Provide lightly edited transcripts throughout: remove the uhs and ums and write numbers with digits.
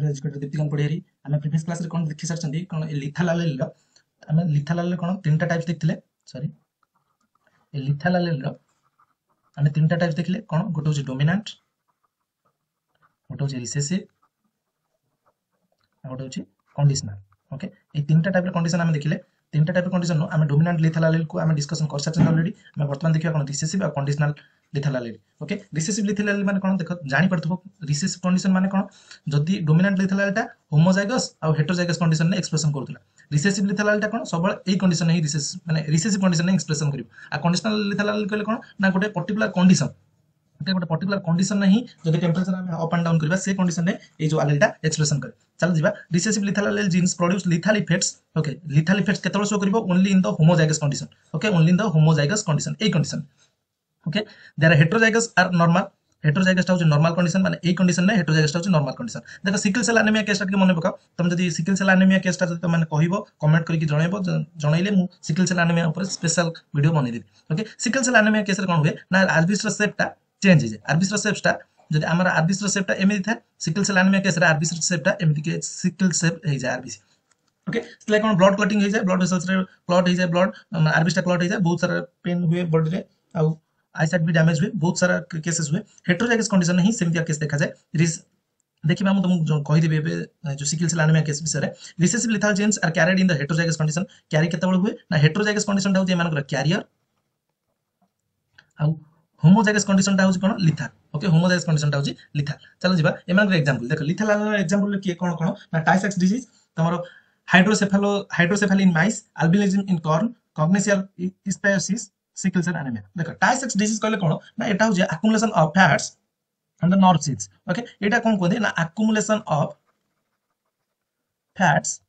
Educator दीप्तिकांत पढ़ियारी आम previous class रे कोन देखि सारछंती कोन लिथाल एलेल रो आम लिथाल एलेल कोन तीनटा टाइप्स देखथिले सॉरी ए लिथाल एलेल रो आम तीनटा टाइप्स देखले कोन गोटे होची डोमिनेंट गोटे होची रिसेसिव गोटे होची कंडीशनल ओके ए तीनटा टाइप रे कंडीशन आम देखिले तीनटा टाइप कंडीशन नो आम डोमिनेंट लिथाल एलेल को आम डिस्कशन कर सारछन ऑलरेडी आम वर्तमान देखिया कोन रिसेसिव और conditional lethal allele okay recessive lethal allele माने कोन देखो जानि पड़थबो रिसेसिव कंडीशन माने कोन जदी डोमिनेंट लिथाल एलेलटा होमोजाइगस और हेटेरोजाइगस कंडीशन ने एक्सप्रेशन करथला रिसेसिव लिथाल एलेलटा कोन सबल एई कंडीशन ही रिसेसिव माने रिसेसिव कंडीशन ने एक्सप्रेशन करिवो आ कंडीशनल लिथाल एलेल कहले कोन ना गोटे पर्टिकुलर कंडीशन ओके गोटे पर्टिकुलर कंडीशन नहीं जदी टेंपरेचर हम अप एंड डाउन करबा से कंडीशन ने ए जो एलेलटा एक्सप्रेशन करे चल जीवा recessive lethal allele genes produce lethal effects okay lethal effects केतबेल शो करिवो only in the homozygous condition okay only in the homozygous condition ए condition okay there heterozygous are normal heterozygous टा होची नॉर्मल कंडीशन माने a condition ने heterozygous टा होची normal condition देखो सिकल सेल एनीमिया केस टा के मन पका तुम जदी सिकल सेल एनीमिया केस टा जदी तुम माने कहिवो कमेंट करके जणाइबो जणाइले मु सिकल सेल एनीमिया ऊपर स्पेशल वीडियो बनै देबी okay sickle cell anaemia case रे कोन हुए ना आरबीसी रो शेप टा चेंज हो जाए आरबीसी रो शेप टा जदी हमरा आरबीसी रो शेप टा एमिति था सिकल सेल एनीमिया केस रे आरबीसी रो शेप टा एमिति के सिकल शेप हो जाए आरबीसी ओके स्ले कोन ब्लड क्लॉटिंग हो जाए ब्लड वेसल्स रे क्लॉट हो जाए ब्लड आरबीसी टा क्लॉट हो जाए बहुत सारा पेन हुए बॉडी रे आ आईसाइट भी डैमेज हुए बहुत सारा केसेस हुए हेटेरोजाइगस कंडीशन नहीं सेमितिया केस देखा जाए देखिबा हम तुमको कहि देबे जो सिकल सेल एनीमिया केस विषय रे recessive lethal genes are carried in the heterozygous condition carry केतबेल हुए ना हेटेरोजाइगस कंडीशन टा होय एमानकर कैरियर आ होमोजाइगस कंडीशन टा होची कोन लिथाल ओके होमोजाइगस कंडीशन टा होची लिथाल चलो जीवा एमानकर एग्जांपल देखो लिथाल एग्जांपल के कोन कोन ना टाइसेक्स डिजीज तमरो hydrocephaly in mice albinism in corn कॉग्निशियल स्पायोसिस सिकल सेल एनीमिया देखो टाइसेक्स डिजीज कहले कोन ना एटा हो जे accumulation of fats on the nerve sheaths okay एटा कोन कहदे ना accumulation of fats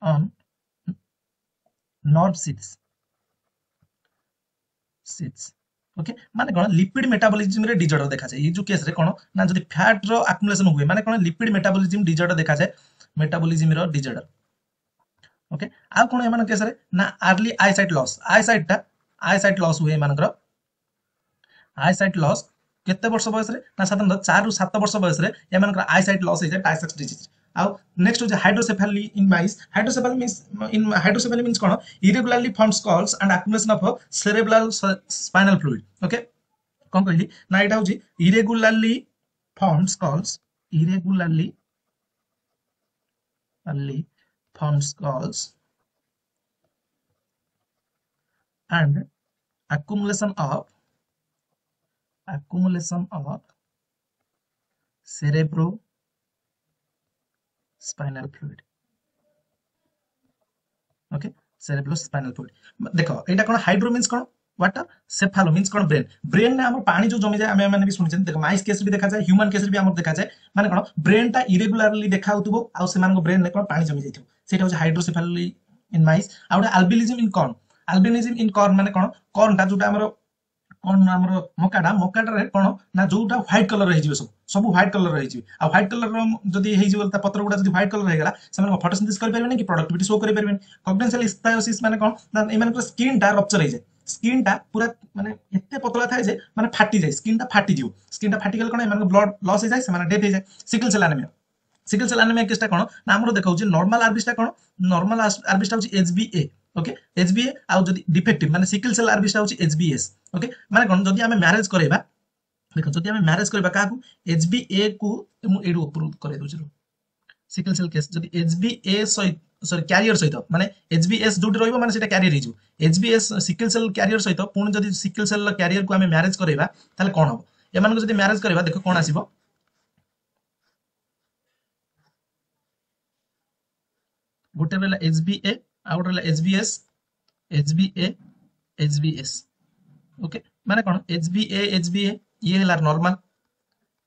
on nerve sheaths okay माने कोन लिपिड मेटाबॉलिज्म रे डिजॉर्डर देखा जाय ये जो केस रे कोन ना जदी फैट रो एक्युमुलेशन हुए माने कोन लिपिड मेटाबॉलिज्म डिजॉर्डर देखा जाय मेटाबॉलिज्म रो डिजॉर्डर ओके आ कोन एमान केस रे ना अर्ली आईसाइट लॉस हुए एमानकर आईसाइट लॉस केते वर्ष बयस रे ना साधारणतः 4 रु 7 वर्ष बयस रे एमानकर आईसाइट लॉस हो जाय टाइसेक्स डिजीज आ नेक्स्ट हो जाय hydrocephaly in mice hydrocephaly means कोन irregularly formed skulls and accumulation of cerebral spinal fluid okay कोन कहली ना एटा हो जी irregularly formed skulls and accumulation of cerebrospinal fluid okay cerebrospinal fluid देखो एटा कोन हाइड्रो मींस कोन वाटर सेफालो मींस कोन ब्रेन ने हमर पानी जो जमी जाय हम माने भी सुनिछन देखो माइस केस भी देखा जाय ह्यूमन केस भी हमर देखा जाय माने कोन ब्रेन टा इरेगुलरली देखा होतबो आ से मान को ब्रेन ने कोन पानी जमी जायथो सेटा हो हाइड्रोसेफेली in mice uh albinism in corn माने कोन कॉर्न टा जोटा हमर कोन हमर मकाटा रे कोन ना जोटा व्हाइट कलर रहि जिवो सब व्हाइट कलर रहि जिवो आ व्हाइट कलर जदी हे जिवो ता पत्र गुडा जदी व्हाइट कलर रहि गेला से माने फोटोसिंथेसिस कर परबे कि प्रोडक्टिविटी शो कर परबे कॉग्निशनल स्पायोसिस माने कोन ना एमान को स्किन टा रप्चर हे जाय स्किन टा पूरा माने एते पतला थाय जे माने फाटी जाय स्किन टा फाटी जिवो स्किन टा फाटी गेल कोन एमान को ब्लड लॉस हे जाय से माने डेथ हे जाय सिकल सेल एनीमिया केसटा कोन ना हमरो देखाउ जे नॉर्मल आरबीसी टा कोन नॉर्मल आरबीसी टा होची एचबीए ओके एचबीए आ जदी डिफेक्टिव माने सिकल सेल आरबीसी टा होची एचबीएस ओके माने कोन जदी हमें मैरिज करैबा देखो जदी हमें मैरिज करबा काकू एचबीए को मु एडु अप्रूव करे दोछु सिकल सेल केस जदी एचबीए सॉरी कैरियर सहित माने एचबीएस जोडी रहइबो माने सेटा कैरियर हिजो एचबीएस सिकल सेल कैरियर सहित पुन जदी सिकल सेल कैरियर को हमें मैरिज करैबा ताले कोन हो एमान को जदी मैरिज करैबा देखो कोन आसीबो गोटे बेला एचबीए आ गोटे बेला एचबीएस ओके माने कोन एचबीए ये हला नॉर्मल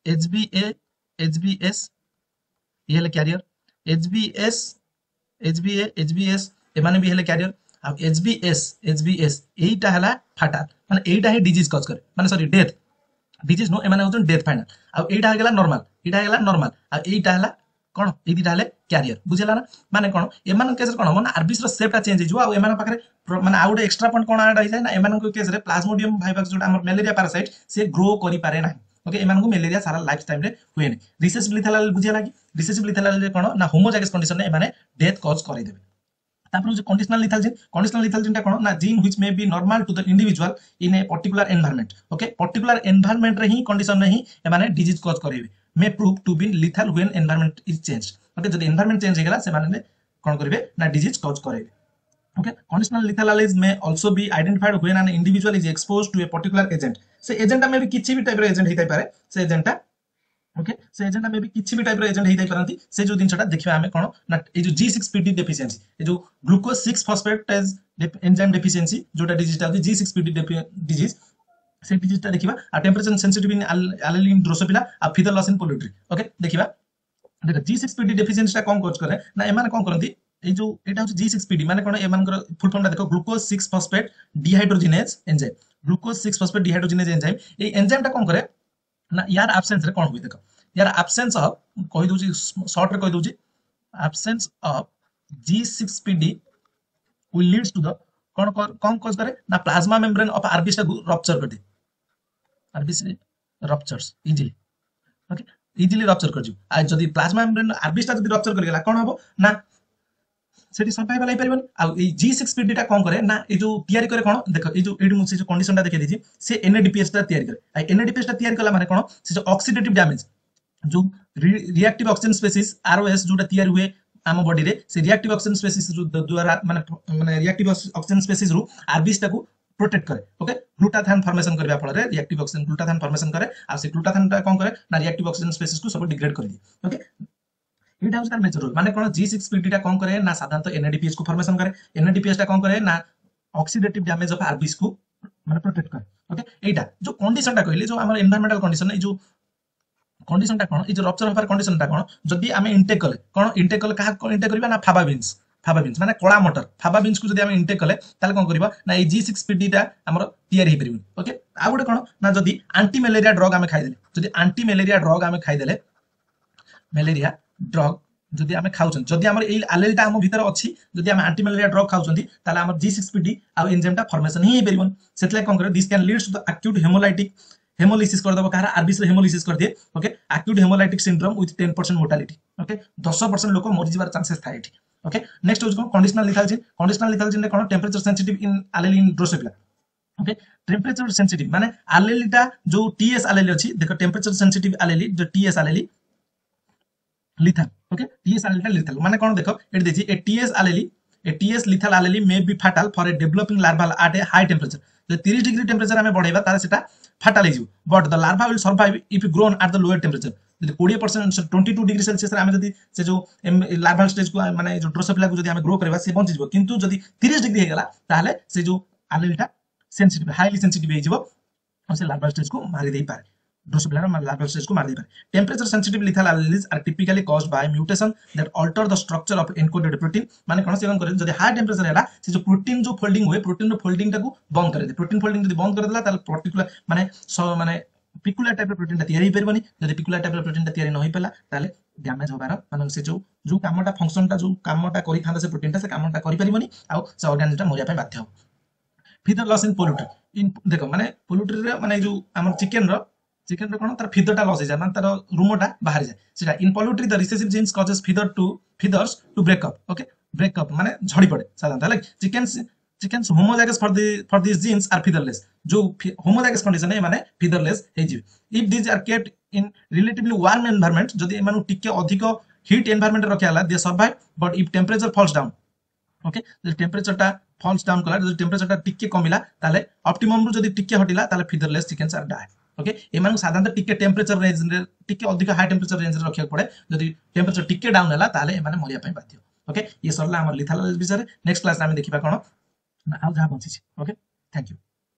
एचबीएस ये हला कैरियर एचबीएस ए माने भी हला कैरियर आ एचबीएस एटा हला फाटल माने एटा हे डिजीज कॉज करे माने सॉरी डेथ डिजीज नो ए माने होतन डेथ फाइनल आ एटा हला नॉर्मल आ एटा हला कोन ए दिटा हले कैरियर बुझला ना माने कोन एमान केस कोन मन आरबीसी रो शेप टा चेंज हिजो आ एमान पाखरे माने आउट एक्स्ट्रा पॉइंट कोन आड हो जाय ना एमान को केस रे प्लाज्मोडियम वाइरस जोटा हमर मलेरिया पैरासाइट से ग्रो करि पारे ना ओके एमानकु मलेरिया सारा लाइफ टाइम रे हुए नहीं रिसेसिव लिथल एलाले बुझिया लागी रिसेसिव लिथल एलाले कोन ना होमोजाइगस कंडीशन रे एमाने डेथ कॉज करै देबे तापर जो कंडीशनल लिथल जीन टा कोन ना gene which may be normal to the individual in a particular environment okay particular environment रे ही कंडीशन रे ही एमाने डिजीज कॉज करेबे may prove to be lethal when environment is change okay जदी एनवायरनमेंट चेंज हेगला से माने कोन करिवे ना डिजीज कॉज करेबे okay conditional lethal alleles may also be identified when an individual is exposed to a particular agent से agent में भी किछि भी टाइप रो एजेंट हेतै पारे से एजेंटा ओके से एजेंट में भी किछि भी टाइप रो एजेंट हेतै पारंती से जो दिनछटा देखिबा हमें कोन ना ए जो G6PD डेफिशिएंसी ए जो ग्लूकोज 6 फॉस्फेटेज एंजाइम डेफिशिएंसी जोटा डिजीज ता G6PD डिजीज से डिजीज ता देखिबा आ temperature sensitive in allele in Drosophila आ feather loss in poultry okay देखिबा देखो G6PD डेफिशिएंसी ता कोन कोज करे ना एमान कोन करंती ए जो एटा होची G6PD माने कोन एमानकर फुल फॉर्म ता देखो glucose 6 phosphate dehydrogenase enzyme glucose 6 phosphate dehydrogenase enzyme A enzyme ता कोन करे ना यार एब्सेंस रे कोन होई देखो यार एब्सेंस ऑफ कहि दोची शॉर्ट रे कहि दोची absence of G6PD will leads to the कोन कॉज करे ना प्लाज्मा मेम्ब्रेन ऑफ आरबीसी ता रप्चर कर दे RBC ruptures easily okay easily rupture कर जु आ जदी प्लाज्मा मेम्ब्रेन आरबीसी ता जदी रप्चर कर गेला कोन हबो ना सेठी सर्वाइवल आइ परिबन आ ए G6PD टा कोन करे ना ए जो तयारी करे कोन देखो ए जो एडी मुसे जो कंडीशन टा देखै दिछि से NADPH टा तयारी करे आ NADPH टा तयारी कला माने कोन से जो ऑक्सीडेटिव डैमेज जो रिएक्टिव ऑक्सीजन स्पीसीज ROS जोटा तयारी हुए आम बॉडी रे से रिएक्टिव ऑक्सीजन स्पीसीज द्वारा माने रिएक्टिव ऑक्सीजन स्पीसीज रु आरबीसी टा को प्रोटेक्ट करे ओके ग्लूटाथान फॉर्मेशन करबा फल रे रिएक्टिव ऑक्सीजन ग्लूटाथान फॉर्मेशन करे आ से ग्लूटाथान टा कोन करे ना रिएक्टिव ऑक्सीजन स्पीसीज को सब डिग्रेड कर दी ओके एटा होता है मेजर रोल माने कोन G6PD टा कोन करे ना साधारणतः NADPH को फॉर्मेशन करे NADPH टा कोन करे ना ऑक्सीडेटिव डैमेज ऑफ आरबीसी को माने प्रोटेक्ट करे ओके एटा जो कंडीशन टा कहले जो हमर एनवायरमेंटल कंडीशन ए जो कंडीशन टा कोन ए जो रप्चर होफार कंडीशन टा कोन जदी हमें इंटेक कले कोन इंटेक कले कहा इंटेक करबा ना फाबा बीन्स माने कोला मटर फाबा बीन्स को जदी हमें इंटेक कले ताले कोन करबा ना ए G6PD टा हमर तयार हे परिबो ओके आ गुटे कोन ना जदी एंटी मलेरिया ड्रग हमें खाइ देले जदी एंटी मलेरिया ड्रग हमें खाइ देले मलेरिया ड्रग जदि आमे खाउछन जदि हमर ए एलेल टा हम भीतर अछि जदि हम एंटी मलेरिया ड्रग खाउछंती ताले हमर G6PD आ एंजाइम टा फॉर्मेशन ही परिबन सेतले कोन करे this can leads to the acute haemolytic haemolysis कर दबो कहारा आरबीसी रे हेमोलिसिस कर दिए okay acute haemolytic syndrome with 10% mortality okay 10% लोक मरि जिवार चांसेस थाए एठी ओके नेक्स्ट होज कंडीशनल लिथल जीन रे कोन temperature sensitive in allele in Drosophila okay temperature sensitive माने एलेल टा जो TS एलेल अछि देखो टेंपरेचर सेंसिटिव एलेल जो TS allele lethal okay TS allele lethal माने कोन देखो एट देछि a TS lethal allele may be fatal for a developing larva at a high temperature जो 30 डिग्री टेंपरेचर हमें बढ़ाइबा तारे सेटा फैटल हिजु but the larva will survive if grown at the lower temperature जदी 20% 22 डिग्री सेल्सियस रे हमें जदी से जो लार्वा स्टेज को माने जो ड्रोसोफिला को जदी हमें ग्रो करबा से बंच जिवो किंतु जदी 30 डिग्री हे गेला ताले से जो एलेलटा सेंसिटिव हाईली सेंसिटिव हे जिवो और से लार्वा स्टेज को मारि देई पारे ड्रोसोफिला लार्वा स्टेज को मार दे पारे temperature sensitive lethal alleles are typically caused by mutation that alter the structure of encoded protein माने कोन से कोन करे जदी हाई टेंपरेचर हैला से जो प्रोटीन जो फोल्डिंग हुए प्रोटीन रो फोल्डिंग टाको बंद कर दे प्रोटीन फोल्डिंग जदी बंद कर देला ताले पर्टिकुलर माने पिकुलर टाइप रो प्रोटीन ता तयारी परबनी जदी पिकुलर टाइप रो प्रोटीन ता तयारी न होई पेला ताले डैमेज होबार माने से जो कामटा फंक्शन टा जो कामटा करि थांदा से प्रोटीन ता से कामटा करि परिबनी आ से ऑर्गेनिजम टा मरिया पे बाध्य हो फीदर लॉस इन पोल्ट्री इन देखो माने पोल्ट्री रे माने जो हमर चिकन रो कोन तार फीदर टा लॉस हो जाय माने तार रूमोटा बाहर जाय सेटा in poultry the recessive genes causes feathers to break up माने झड़ी पड़े साधारणतः like chickens homozygous for this genes are featherless जो होमोजाइगस कंडीशन है माने फीदरलेस हे जी if this are kept in relatively warm environment जदी एमानु टिके अधिक हीट एनवायरनमेंट रखियाला they survive but if temperature falls down okay जदी टेंपरेचर टा फॉल्स डाउन कला जदी टेंपरेचर टा टिके कमिला ताले ऑप्टिमम रु जदी टिके हटिला ताले फीदरलेस चिकन्स आर डाई ओके एमानु साधारणतः टिके टेंपरेचर रेंज रे टिके अधिक हाई टेंपरेचर रेंज रे रखिया पड़े जदी टेंपरेचर टिके डाउन हला ताले एमाने मरिया पय बाध्य ओके ये सरला हमर लिथल विषय नेक्स्ट क्लास रे हम देखिबा कोन आ जा बंची ओके थैंक यू।